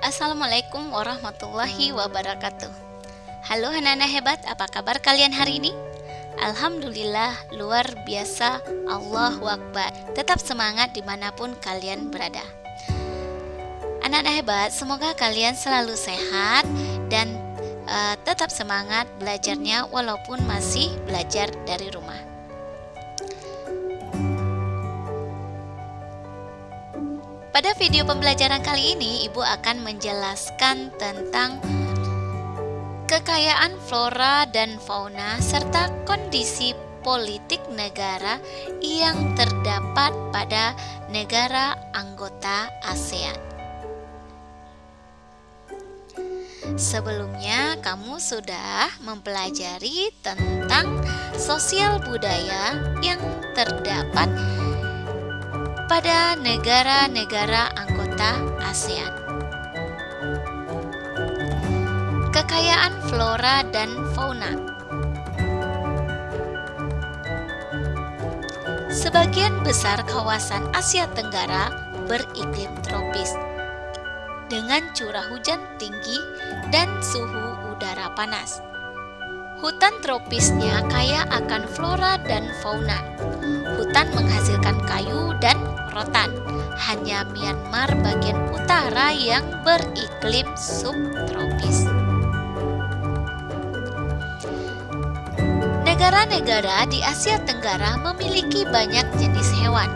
Assalamualaikum warahmatullahi wabarakatuh. Halo anak-anak hebat, apa kabar kalian hari ini? Alhamdulillah, luar biasa, Allahu Akbar. Tetap semangat dimanapun kalian berada. Anak-anak hebat, semoga kalian selalu sehat dan tetap semangat belajarnya walaupun masih belajar dari rumah. Pada video pembelajaran kali ini, Ibu akan menjelaskan tentang kekayaan flora dan fauna serta kondisi politik negara yang terdapat pada negara anggota ASEAN. Sebelumnya, kamu sudah mempelajari tentang sosial budaya yang terdapat pada negara-negara anggota ASEAN. Kekayaan flora dan fauna. Sebagian besar kawasan Asia Tenggara beriklim tropis dengan curah hujan tinggi dan suhu udara panas. Hutan tropisnya kaya akan flora dan fauna. Hutan menghasilkan kayu dan rotan. Hanya Myanmar bagian utara yang beriklim subtropis. Negara-negara di Asia Tenggara memiliki banyak jenis hewan.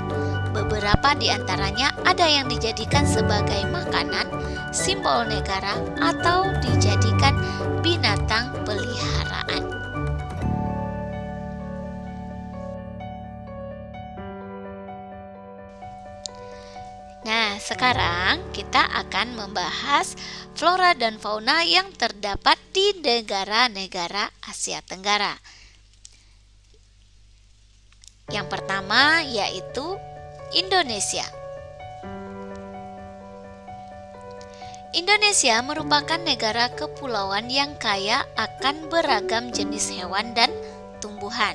Beberapa di antaranya ada yang dijadikan sebagai makanan, simbol negara, atau dijadikan binatang peliharaan. Nah, sekarang kita akan membahas flora dan fauna yang terdapat di negara-negara Asia Tenggara. Yang pertama yaitu Indonesia. Indonesia merupakan negara kepulauan yang kaya akan beragam jenis hewan dan tumbuhan.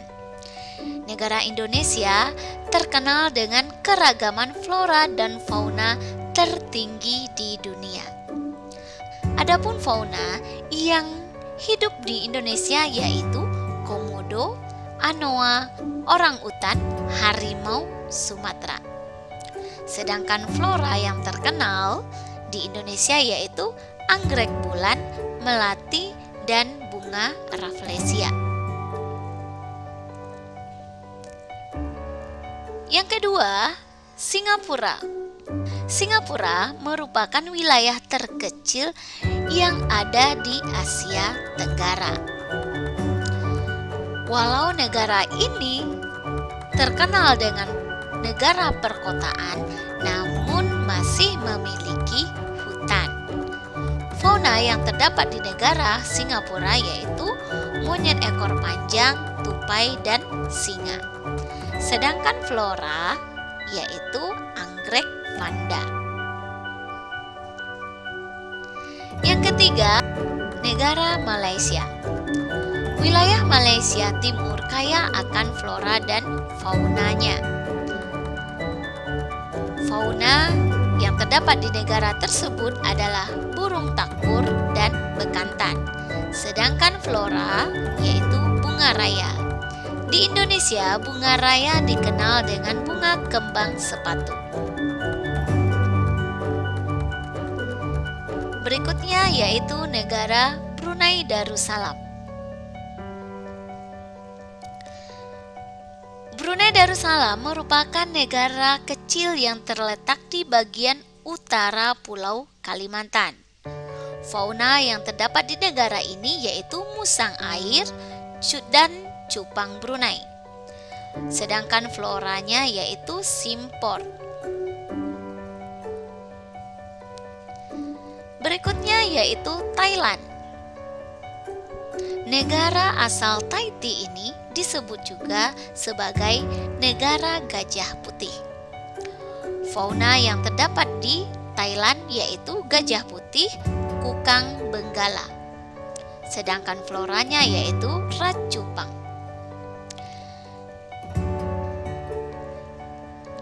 Negara Indonesia terkenal dengan keragaman flora dan fauna tertinggi di dunia. Adapun fauna yang hidup di Indonesia yaitu komodo, anoa, orangutan, harimau Sumatera. Sedangkan flora yang terkenal di Indonesia yaitu anggrek bulan, melati, dan bunga rafflesia. Yang kedua, Singapura. Singapura merupakan wilayah terkecil yang ada di Asia Tenggara. Walau negara ini terkenal dengan negara perkotaan, namun masih memiliki hutan. Fauna yang terdapat di negara Singapura yaitu monyet ekor panjang, tupai, dan singa. Sedangkan flora yaitu anggrek vanda. Yang ketiga, negara Malaysia. Wilayah Malaysia Timur kaya akan flora dan faunanya. Fauna yang terdapat di negara tersebut adalah burung takur dan bekantan. Sedangkan flora yaitu bunga raya. Di Indonesia, bunga raya dikenal dengan bunga kembang sepatu. Berikutnya yaitu negara Brunei Darussalam. Brunei Darussalam merupakan negara kecil yang terletak di bagian utara Pulau Kalimantan. Fauna yang terdapat di negara ini yaitu musang air dan cupang Brunei. Sedangkan floranya yaitu simpor. Berikutnya yaitu Thailand. Negara asal Tahiti ini disebut juga sebagai negara gajah putih. Fauna yang terdapat di Thailand yaitu gajah putih, kukang benggala. Sedangkan floranya yaitu racupang.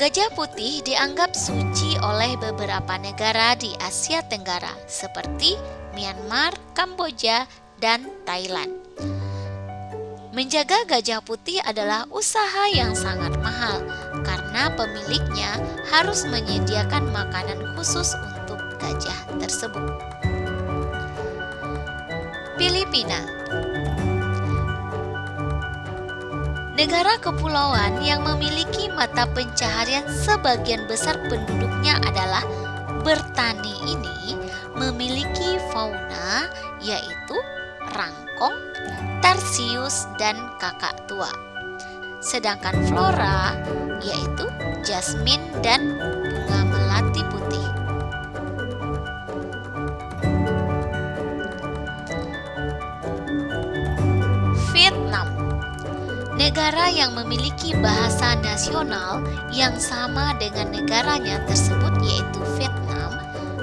Gajah putih dianggap suci oleh beberapa negara di Asia Tenggara seperti Myanmar, Kamboja, dan Thailand. Menjaga gajah putih adalah usaha yang sangat mahal karena pemiliknya harus menyediakan makanan khusus untuk gajah tersebut. Filipina, negara kepulauan yang memiliki mata pencaharian sebagian besar penduduknya adalah bertani. Ini memiliki fauna yaitu rangkong, tarsius, dan kakak tua. Sedangkan flora yaitu jasmin dan bunga melati putih. Vietnam, negara yang memiliki bahasa nasional yang sama dengan negaranya tersebut yaitu Vietnam,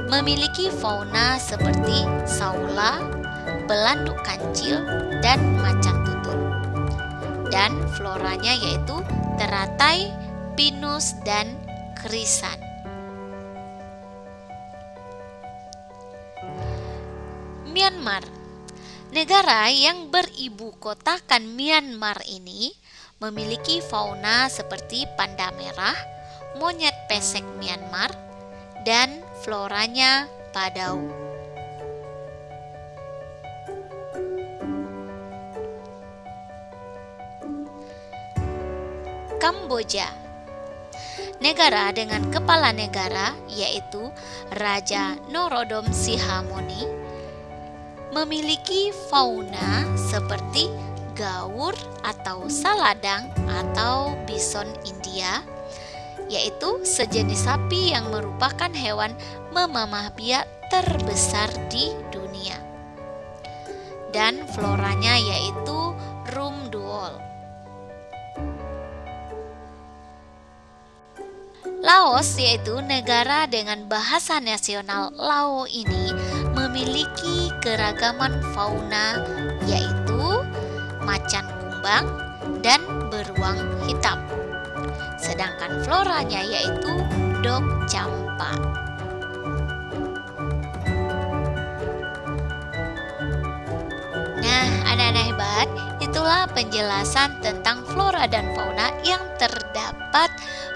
memiliki fauna seperti saula, belanduk kancil, dan macan tutut. Dan floranya yaitu teratai, pinus, dan krisan. Myanmar, negara yang beribu kotakan Myanmar ini memiliki fauna seperti panda merah, monyet pesek Myanmar, dan floranya padau. Kamboja, negara dengan kepala negara yaitu Raja Norodom Sihamoni, memiliki fauna seperti gaur atau saladang atau bison India, yaitu sejenis sapi yang merupakan hewan memamah biak terbesar di dunia. Dan floranya yaitu rumduol. Laos yaitu negara dengan bahasa nasional Lao ini memiliki keragaman fauna yaitu macan kumbang dan beruang hitam. Sedangkan floranya yaitu dok campa. Nah, anak-anak hebat, itulah penjelasan tentang flora dan fauna yang terdapat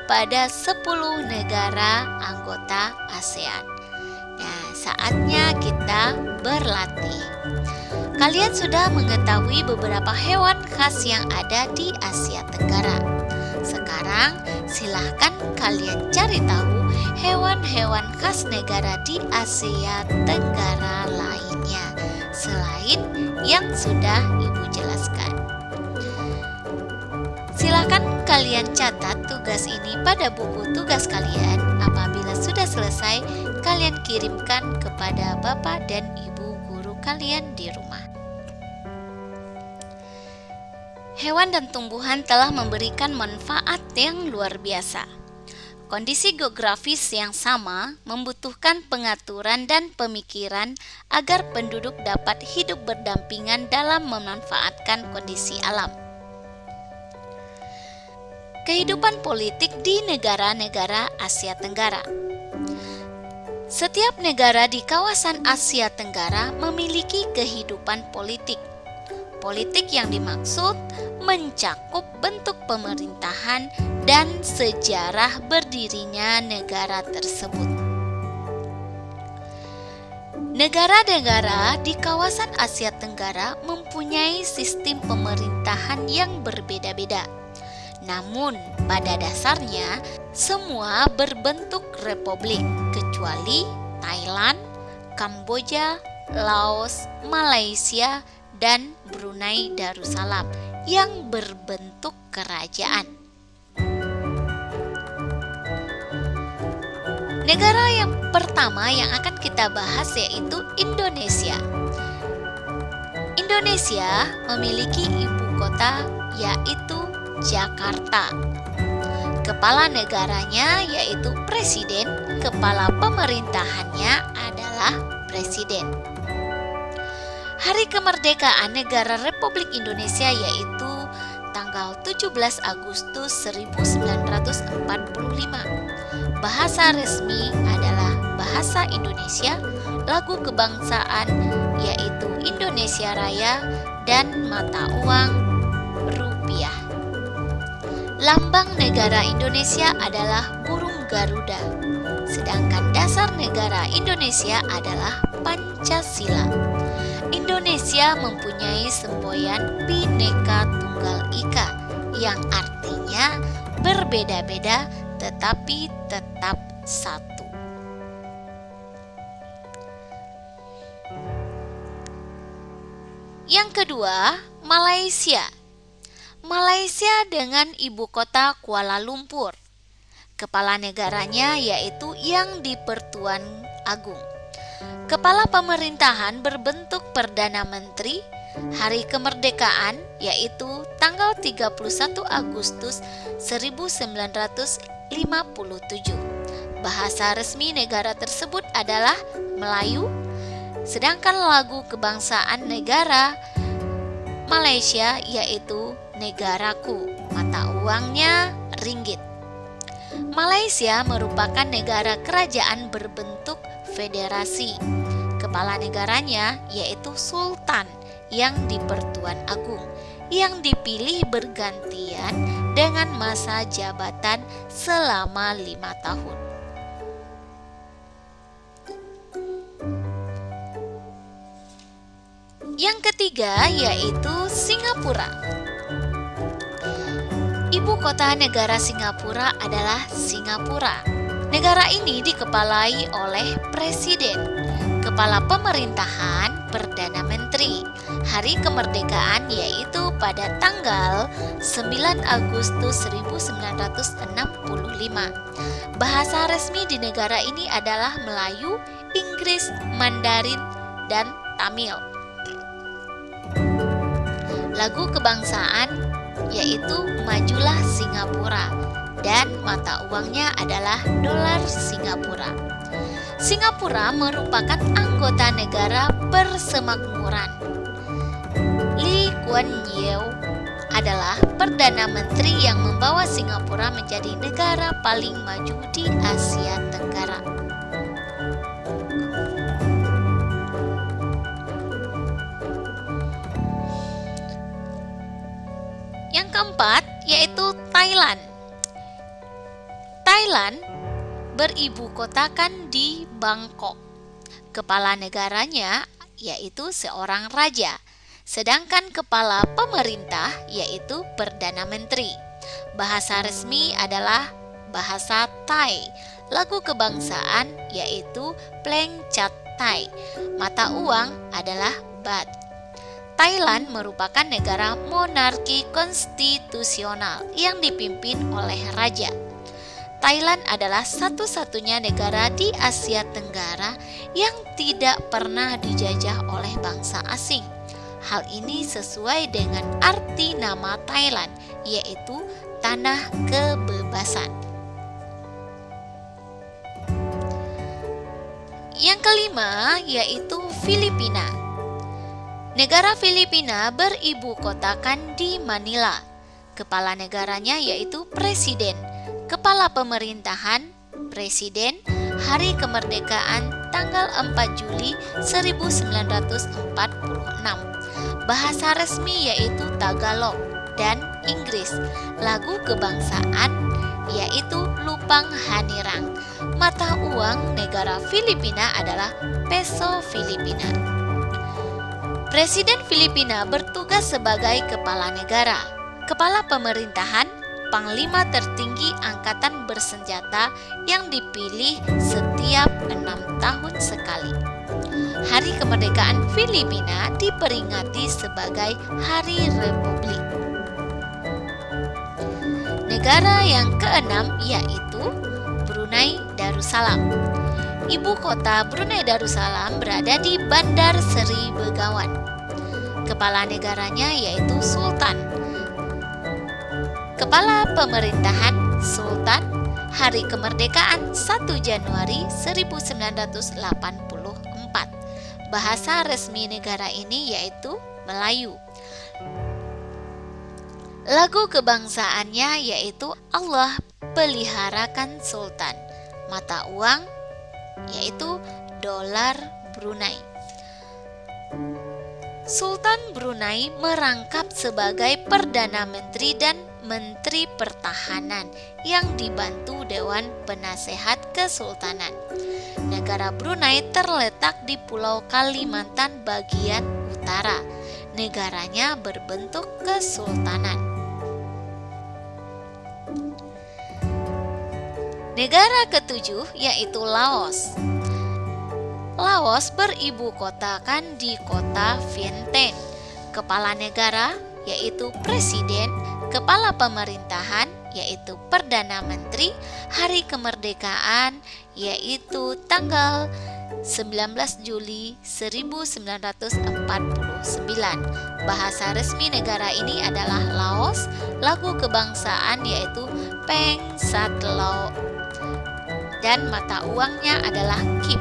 pada 10 negara anggota ASEAN. Nah, saatnya kita berlatih. Kalian sudah mengetahui beberapa hewan khas yang ada di Asia Tenggara. Sekarang silahkan kalian cari tahu hewan-hewan khas negara di Asia Tenggara lainnya selain yang sudah Ibu jelaskan. Silakan kalian catat tugas ini pada buku tugas kalian. Apabila sudah selesai, kalian kirimkan kepada Bapak dan Ibu guru kalian di rumah. Hewan dan tumbuhan telah memberikan manfaat yang luar biasa. Kondisi geografis yang sama membutuhkan pengaturan dan pemikiran agar penduduk dapat hidup berdampingan dalam memanfaatkan kondisi alam. Kehidupan politik di negara-negara Asia Tenggara. Setiap negara di kawasan Asia Tenggara memiliki kehidupan politik. Politik yang dimaksud mencakup bentuk pemerintahan dan sejarah berdirinya negara tersebut. Negara-negara di kawasan Asia Tenggara mempunyai sistem pemerintahan yang berbeda-beda. Namun, pada dasarnya semua berbentuk republik kecuali Thailand, Kamboja, Laos, Malaysia, dan Brunei Darussalam yang berbentuk kerajaan. Negara yang pertama yang akan kita bahas yaitu Indonesia. Indonesia memiliki ibu kota yaitu Jakarta. Kepala negaranya yaitu presiden, kepala pemerintahannya adalah presiden. Hari kemerdekaan negara Republik Indonesia yaitu tanggal 17 Agustus 1945. Bahasa resmi adalah bahasa Indonesia, lagu kebangsaan yaitu Indonesia Raya, dan mata uang rupiah. Lambang negara Indonesia adalah burung Garuda, sedangkan dasar negara Indonesia adalah Pancasila. Indonesia mempunyai semboyan Bhinneka Tunggal Ika yang artinya berbeda-beda tetapi tetap satu. Yang kedua, Malaysia. Malaysia dengan ibu kota Kuala Lumpur. Kepala negaranya yaitu Yang di-Pertuan Agong. Kepala pemerintahan berbentuk Perdana Menteri. Hari kemerdekaan yaitu tanggal 31 Agustus 1957. Bahasa resmi negara tersebut adalah Melayu, sedangkan lagu kebangsaan negara Malaysia yaitu Negaraku, mata uangnya ringgit. Malaysia merupakan negara kerajaan berbentuk federasi. Kepala negaranya yaitu Sultan Yang di-Pertuan Agong, yang dipilih bergantian dengan masa jabatan selama 5 tahun. Yang ketiga yaitu Singapura. Ibu kota negara Singapura adalah Singapura. Negara ini dikepalai oleh Presiden, Kepala Pemerintahan, Perdana Menteri. Hari kemerdekaan yaitu pada tanggal 9 Agustus 1965. Bahasa resmi di negara ini adalah Melayu, Inggris, Mandarin, dan Tamil. Lagu kebangsaan yaitu Majulah Singapura, dan mata uangnya adalah dolar Singapura. Singapura merupakan anggota negara persemakmuran. Lee Kuan Yew adalah Perdana Menteri yang membawa Singapura menjadi negara paling maju di Asia Tenggara. Yang keempat yaitu Thailand. Thailand beribu kotakan di Bangkok. Kepala negaranya yaitu seorang raja, sedangkan kepala pemerintah yaitu Perdana Menteri. Bahasa resmi adalah bahasa Thai. Lagu kebangsaan yaitu Pleng Chat Thai. Mata uang adalah baht. Thailand merupakan negara monarki konstitusional yang dipimpin oleh raja. Thailand adalah satu-satunya negara di Asia Tenggara yang tidak pernah dijajah oleh bangsa asing. Hal ini sesuai dengan arti nama Thailand, yaitu tanah kebebasan. Yang kelima yaitu Filipina. Negara Filipina beribu kotakan di Manila. Kepala negaranya yaitu Presiden. Kepala pemerintahan, Presiden. Hari kemerdekaan tanggal 4 Juli 1946. Bahasa resmi yaitu Tagalog dan Inggris. Lagu kebangsaan yaitu Lupang Hanirang. Mata uang negara Filipina adalah peso Filipina. Presiden Filipina bertugas sebagai kepala negara, kepala pemerintahan, panglima tertinggi angkatan bersenjata yang dipilih setiap 6 tahun sekali. Hari kemerdekaan Filipina diperingati sebagai Hari Republik. Negara yang keenam yaitu Brunei Darussalam. Ibu kota Brunei Darussalam berada di Bandar Seri Begawan. Kepala negaranya yaitu Sultan. Kepala pemerintahan Sultan. Hari kemerdekaan 1 Januari 1984. Bahasa resmi negara ini yaitu Melayu. Lagu kebangsaannya yaitu Allah peliharakan sultan. Mata uang yaitu dolar Brunei. Sultan Brunei merangkap sebagai Perdana Menteri dan Menteri Pertahanan yang dibantu Dewan Penasehat Kesultanan. Negara Brunei terletak di Pulau Kalimantan bagian utara. Negaranya berbentuk kesultanan. Negara ketujuh yaitu Laos. Laos beribu kotakan di kota Vientiane. Kepala negara yaitu presiden, kepala pemerintahan yaitu Perdana Menteri, hari kemerdekaan yaitu tanggal 19 Juli 1949. Bahasa resmi negara ini adalah Laos. Lagu kebangsaan yaitu Peng Sat Lao dan mata uangnya adalah Kip.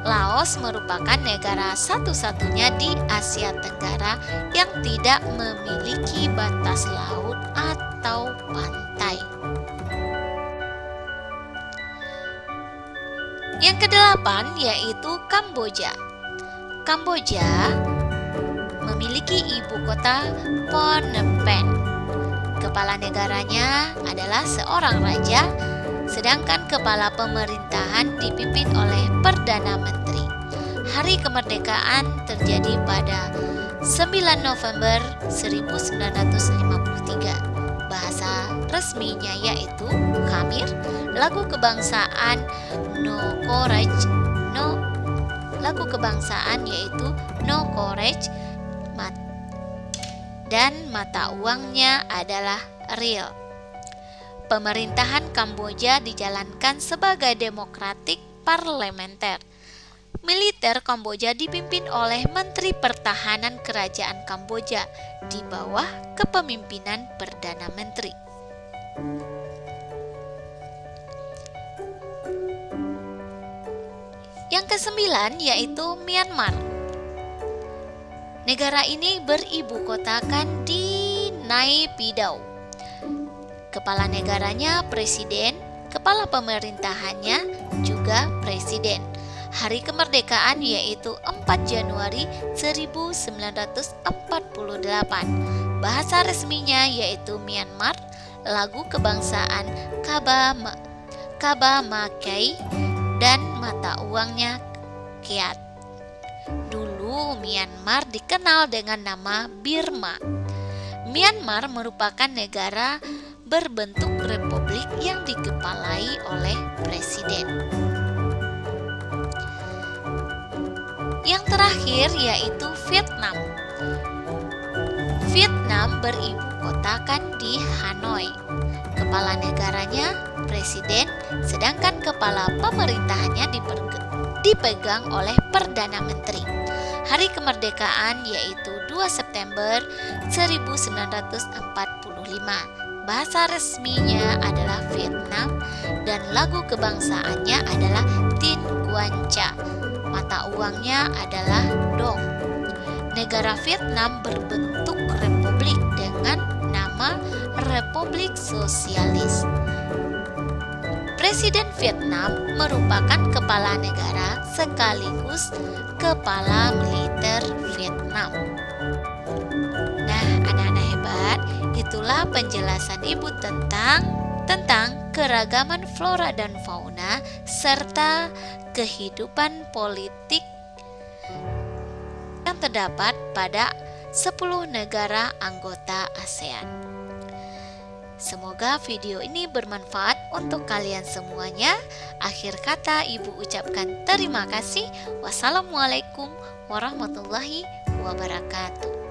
Laos merupakan negara satu-satunya di Asia Tenggara yang tidak memiliki batas laut atau pantai. Yang kedelapan yaitu Kamboja. Kamboja memiliki ibu kota Phnom Penh. Kepala negaranya adalah seorang raja, sedangkan kepala pemerintahan dipimpin oleh Perdana Menteri. Hari kemerdekaan terjadi pada 9 November 1953. Bahasa resminya yaitu Khmer. Lagu kebangsaan lagu kebangsaan yaitu No Courage dan mata uangnya adalah Riel. Pemerintahan Kamboja dijalankan sebagai demokratik parlementer. Militer Kamboja dipimpin oleh Menteri Pertahanan Kerajaan Kamboja di bawah kepemimpinan Perdana Menteri. Yang kesembilan yaitu Myanmar. Negara ini beribu kotakan di Naypyidaw. Kepala negaranya presiden, kepala pemerintahannya juga presiden. Hari kemerdekaan yaitu 4 Januari 1948. Bahasa resminya yaitu Myanmar. Lagu kebangsaan Kaba Makai dan mata uangnya Kyat. Dulu Myanmar dikenal dengan nama Birma. Myanmar merupakan negara berbentuk republik yang dikepalai oleh presiden. Yang terakhir yaitu Vietnam. Vietnam beribu kotakan di Hanoi. Kepala negaranya presiden, sedangkan kepala pemerintahannya dipegang oleh Perdana Menteri. Hari kemerdekaan yaitu 2 September 1945. Bahasa resminya adalah Vietnam dan lagu kebangsaannya adalah Tin Quan Cha. Mata uangnya adalah Dong. Negara Vietnam berbentuk republik dengan nama Republik Sosialis. Presiden Vietnam merupakan kepala negara sekaligus kepala militer Vietnam. Nah, anak-anak hebat, itulah penjelasan Ibu tentang keragaman flora dan fauna serta kehidupan politik yang terdapat pada 10 negara anggota ASEAN. Semoga video ini bermanfaat untuk kalian semuanya. Akhir kata Ibu ucapkan terima kasih. Wassalamualaikum warahmatullahi wabarakatuh.